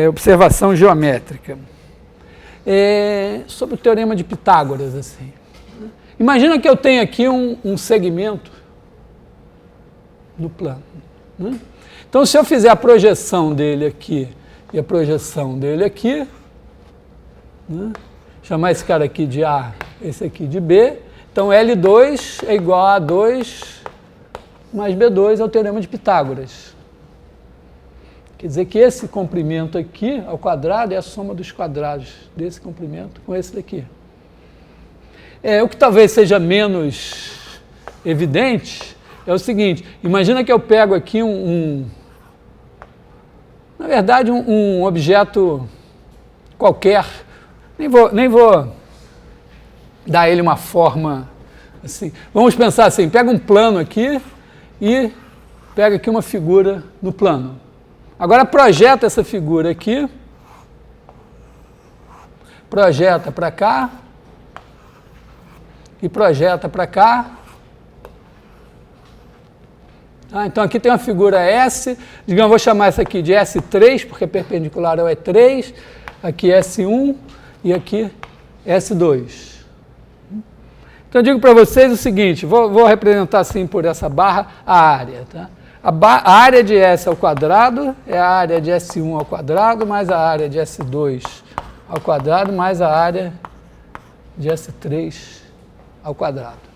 observação geométrica. Sobre o teorema de Pitágoras, assim. Imagina que eu tenho aqui um segmento no plano. Né? Então, se eu fizer a projeção dele aqui e a projeção dele aqui, né? Chamar esse cara aqui de A, esse aqui de B, então L2 é igual a A2 mais B2 é o teorema de Pitágoras. Quer dizer que esse comprimento aqui ao quadrado é a soma dos quadrados desse comprimento com esse daqui. O que talvez seja menos evidente é o seguinte, imagina que eu pego aqui na verdade um objeto qualquer, nem vou dar ele uma forma assim. Vamos pensar assim, pega um plano aqui e pega aqui uma figura no plano. Agora projeta essa figura aqui, projeta para cá e projeta para cá. Então aqui tem uma figura S, digamos, vou chamar essa aqui de S3, porque é perpendicular ao E3, aqui S1 e aqui S2. Então eu digo para vocês o seguinte, vou representar assim por essa barra a área. Tá? A área de S ao quadrado é a área de S1 ao quadrado, mais a área de S2 ao quadrado, mais a área de S3 ao quadrado.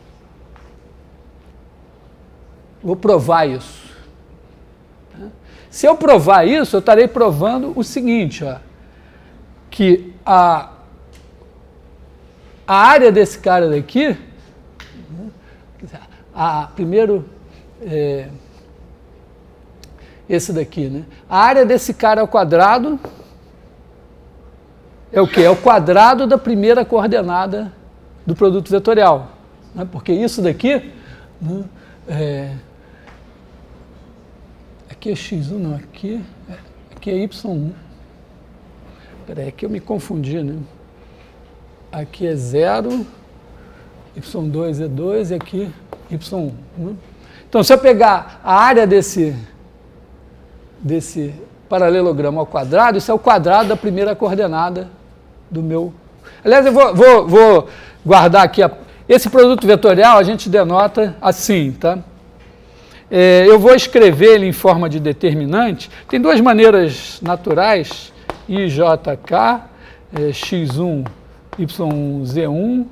Vou provar isso. Se eu provar isso, eu estarei provando o seguinte, ó, que a área desse cara daqui, primeiro, esse daqui, né? A área desse cara ao quadrado é o quê? É o quadrado da primeira coordenada do produto vetorial. Né? Porque isso daqui, né, aqui é x1, não, aqui é y1. Espera aí, aqui eu me confundi, né? Aqui é 0, y2 é 2 e aqui y1. Né? Então, se eu pegar a área desse paralelogramo ao quadrado, isso é o quadrado da primeira coordenada do meu... Aliás, eu vou guardar aqui, esse produto vetorial a gente denota assim, tá? Eu vou escrever ele em forma de determinante. Tem duas maneiras naturais, IJK, x1, y1z1,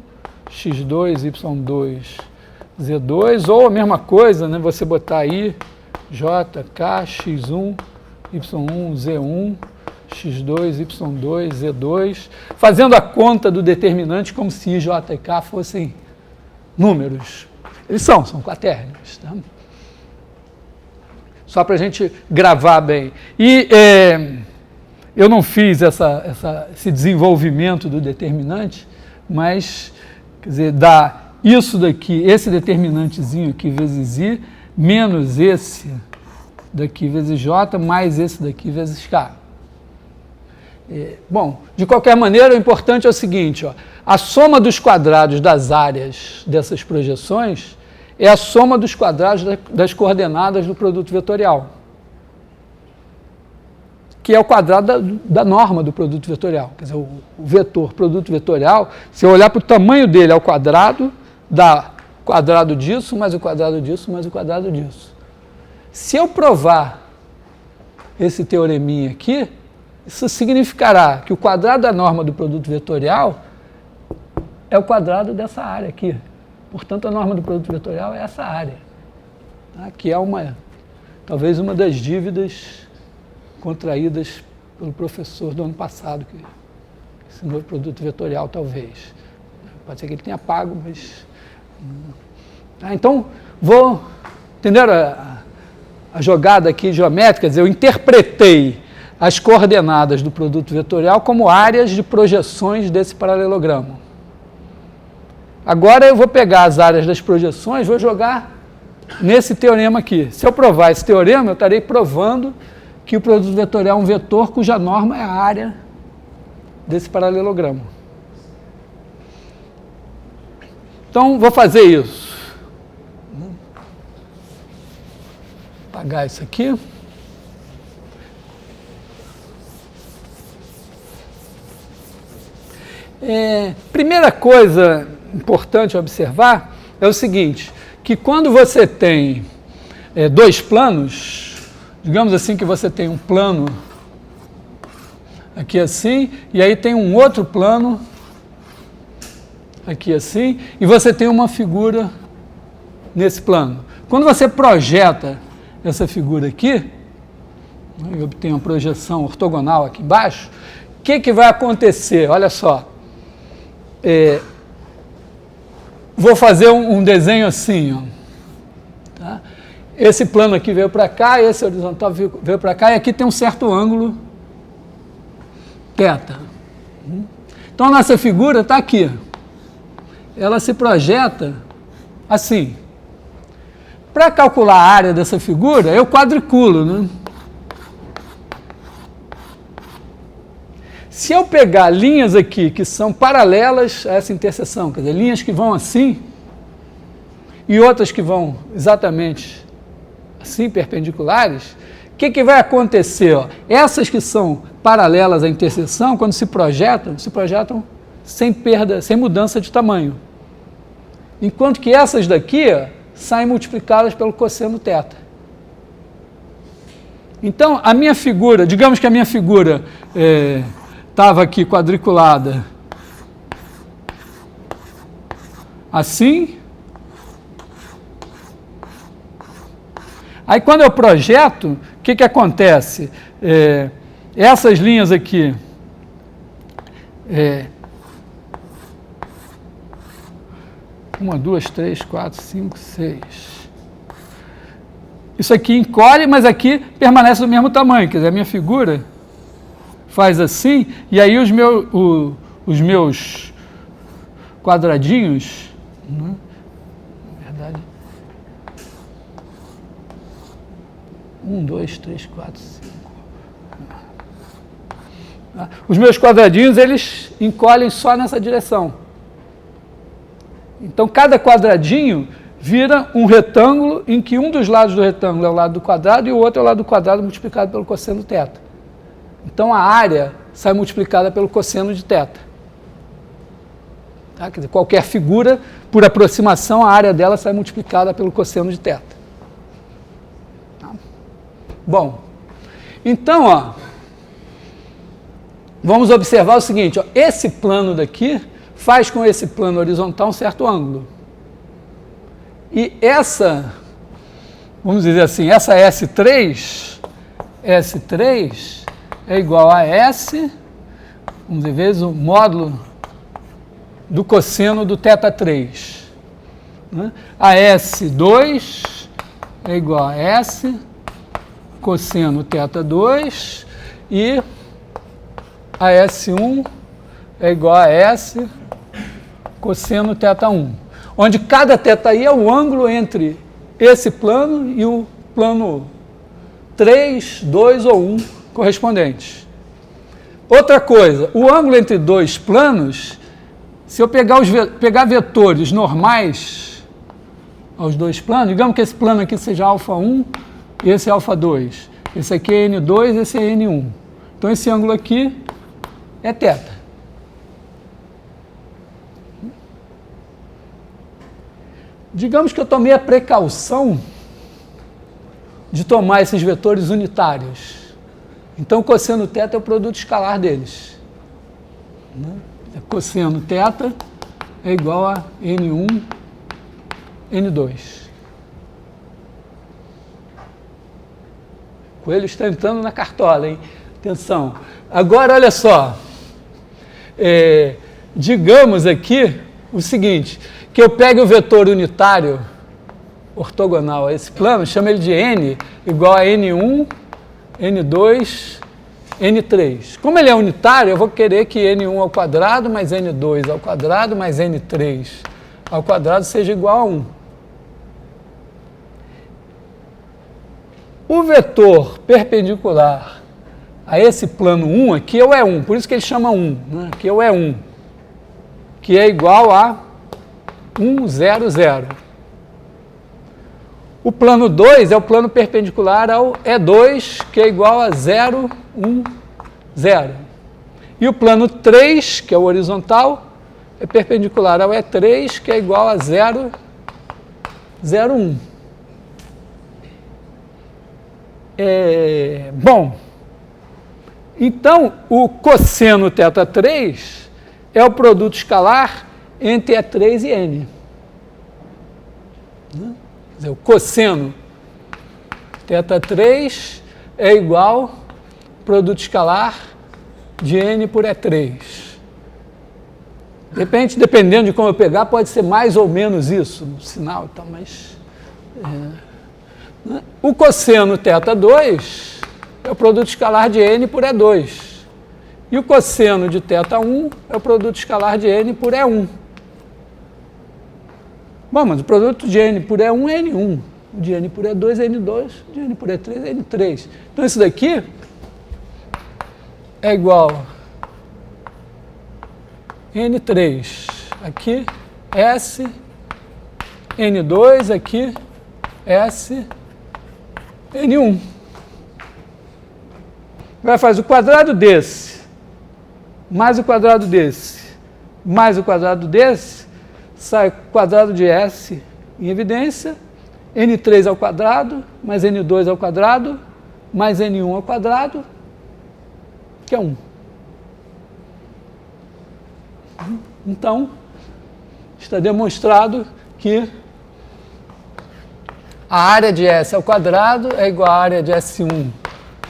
x2, y2, z2, ou a mesma coisa, né, você botar aí JK, x1, y1, z1, x2, y2, z2, fazendo a conta do determinante como se I, J e K fossem números. Eles são quatérnios, tá? Só para a gente gravar bem. E eu não fiz esse desenvolvimento do determinante, mas, quer dizer, dá isso daqui, esse determinantezinho aqui vezes I, menos esse daqui vezes J, mais esse daqui vezes K. Bom, de qualquer maneira, o importante é o seguinte, ó, a soma dos quadrados das áreas dessas projeções é a soma dos quadrados das coordenadas do produto vetorial, que é o quadrado da norma do produto vetorial. Quer dizer, o vetor produto vetorial, se eu olhar para o tamanho dele ao quadrado, dá quadrado disso, mais o quadrado disso, mais o quadrado disso. Se eu provar esse teoreminha aqui, isso significará que o quadrado da norma do produto vetorial é o quadrado dessa área aqui. Portanto, a norma do produto vetorial é essa área, tá? Que é talvez uma das dívidas contraídas pelo professor do ano passado, que ensinou o produto vetorial, talvez. Pode ser que ele tenha pago, mas... Então, entenderam a jogada aqui geométrica? Quer dizer, eu interpretei as coordenadas do produto vetorial como áreas de projeções desse paralelogramo. Agora eu vou pegar as áreas das projeções, vou jogar nesse teorema aqui. Se eu provar esse teorema, eu estarei provando que o produto vetorial é um vetor cuja norma é a área desse paralelogramo. Então, vou fazer isso. Vou apagar isso aqui. Primeira coisa importante observar é o seguinte, que quando você tem dois planos, digamos assim que você tem um plano aqui assim, e aí tem um outro plano aqui assim, e você tem uma figura nesse plano. Quando você projeta essa figura aqui, eu obtenho uma projeção ortogonal aqui embaixo, o que vai acontecer? Olha só, vou fazer um desenho assim, ó, tá? Esse plano aqui veio para cá, esse horizontal veio para cá, e aqui tem um certo ângulo θ. Então a nossa figura está aqui, ela se projeta assim. Para calcular a área dessa figura, eu quadriculo, né? Se eu pegar linhas aqui que são paralelas a essa interseção, quer dizer, linhas que vão assim, e outras que vão exatamente assim, perpendiculares, o que vai acontecer? Ó? Essas que são paralelas à interseção, quando se projetam sem perda, sem mudança de tamanho. Enquanto que essas daqui, ó, saem multiplicadas pelo cosseno θ. Então, a minha figura, digamos que a minha figura estava aqui quadriculada assim. Aí, quando eu projeto, o que acontece? Essas linhas aqui, 1, 2, 3, 4, 5, 6. Isso aqui encolhe, mas aqui permanece do mesmo tamanho. Quer dizer, a minha figura faz assim, e aí os meus quadradinhos, né? Na verdade, 1, 2, 3, 4, 5. Os meus quadradinhos, eles encolhem só nessa direção. Então, cada quadradinho vira um retângulo em que um dos lados do retângulo é o lado do quadrado e o outro é o lado do quadrado multiplicado pelo cosseno θ. Então, a área sai multiplicada pelo cosseno de θ. Tá? Quer dizer, qualquer figura, por aproximação, a área dela sai multiplicada pelo cosseno de θ. Tá? Bom, então, ó, vamos observar o seguinte, ó, esse plano daqui faz com esse plano horizontal um certo ângulo. E essa, vamos dizer assim, essa S3 é igual a S, vamos dizer, vezes o módulo do cosseno do θ3. Né? A S2 é igual a S cosseno θ2 e a S1 é igual a S cosseno θ1, onde cada θi é o ângulo entre esse plano e o plano 3, 2 ou 1 correspondentes. Outra coisa, o ângulo entre dois planos, se eu pegar vetores normais aos dois planos, digamos que esse plano aqui seja α1 e esse é α2, esse aqui é N2 e esse é N1. Então esse ângulo aqui é θ. Digamos que eu tomei a precaução de tomar esses vetores unitários. Então, o cosseno θ é o produto escalar deles. Cosseno θ é igual a N1, N2. O coelho está entrando na cartola, hein? Atenção. Agora, olha só. Digamos aqui o seguinte, que eu pegue o vetor unitário ortogonal a esse plano, chamo ele de N igual a N1, N2, N3. Como ele é unitário, eu vou querer que N1 ao quadrado mais N2 ao quadrado mais N3 ao quadrado seja igual a 1. O vetor perpendicular a esse plano 1 aqui é o E1, por isso que ele chama 1, né? Aqui é o E1, que é igual a 1, 0, 0. O plano 2 é o plano perpendicular ao E2, que é igual a 0, 1, 0. E o plano 3, que é o horizontal, é perpendicular ao E3, que é igual a 0, 0, 1. Bom, então o cosseno θ3 é o produto escalar entre E3 e N. Quer dizer, o cosseno θ3 é igual ao produto escalar de N por E3. De repente, dependendo de como eu pegar, pode ser mais ou menos isso, no sinal e tal, mas... O cosseno θ2 é o produto escalar de N por E2. E o cosseno de θ1 é o produto escalar de N por E1. Bom, mas o produto de N por E1 é N1. O de N por E2 é N2. O de N por E3 é N3. Então, isso daqui é igual a N3. Aqui, S. N2, aqui, S. N1. Vai fazer o quadrado desse, mais o quadrado desse, mais o quadrado desse, sai o quadrado de S em evidência, N3 ao quadrado, mais N2 ao quadrado, mais N1 ao quadrado, que é 1. Então, está demonstrado que a área de S ao quadrado é igual à área de S1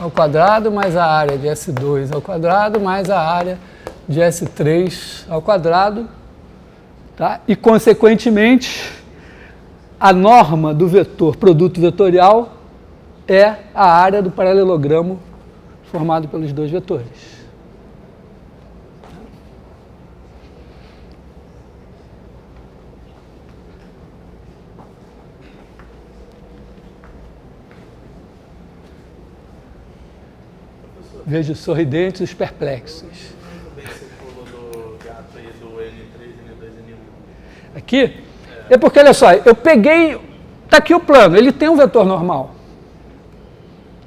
ao quadrado, mais a área de S2 ao quadrado, mais a área de S3 ao quadrado. Tá? E, consequentemente, a norma do vetor produto vetorial é a área do paralelogramo formado pelos dois vetores. Vejo sorridentes os perplexos. Também você falou do gato aí do N3, N2, N1. Aqui? É porque, olha só, eu peguei... Está aqui o plano, ele tem um vetor normal.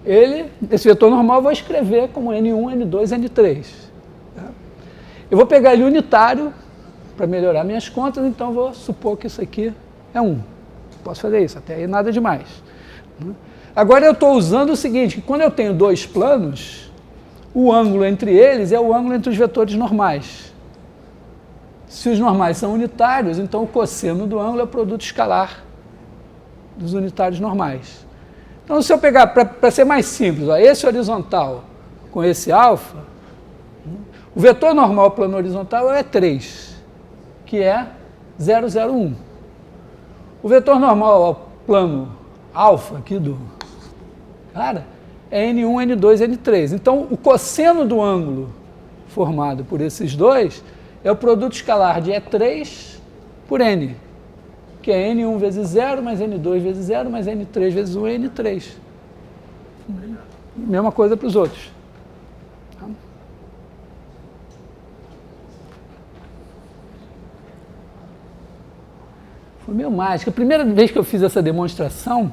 Esse vetor normal eu vou escrever como N1, N2, N3. Eu vou pegar ele unitário para melhorar minhas contas, então vou supor que isso aqui é 1. Posso fazer isso, até aí nada demais. Agora eu estou usando o seguinte, que quando eu tenho dois planos, o ângulo entre eles é o ângulo entre os vetores normais. Se os normais são unitários, então o cosseno do ângulo é o produto escalar dos unitários normais. Então, se eu pegar, para ser mais simples, ó, esse horizontal com esse alfa, o vetor normal plano horizontal é E3, que é 0, 0, 1. O vetor normal ao plano alfa aqui do cara é N1, N2, N3. Então, o cosseno do ângulo formado por esses dois é o produto escalar de E3 por N, que é N1 vezes 0, mais N2 vezes 0, mais N3 vezes 1 é N3. Mesma coisa para os outros. Foi meio mágico. A primeira vez que eu fiz essa demonstração,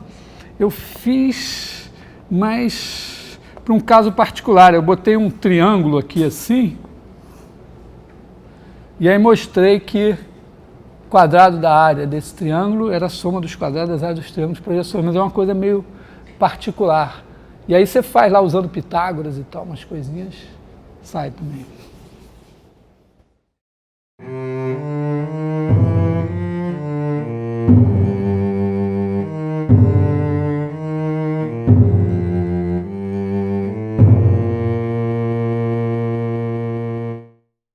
eu fiz mais para um caso particular. Eu botei um triângulo aqui assim, e aí mostrei que o quadrado da área desse triângulo era a soma dos quadrados das áreas dos triângulos de projeções, mas é uma coisa meio particular. E aí você faz lá usando Pitágoras e tal, umas coisinhas, sai também.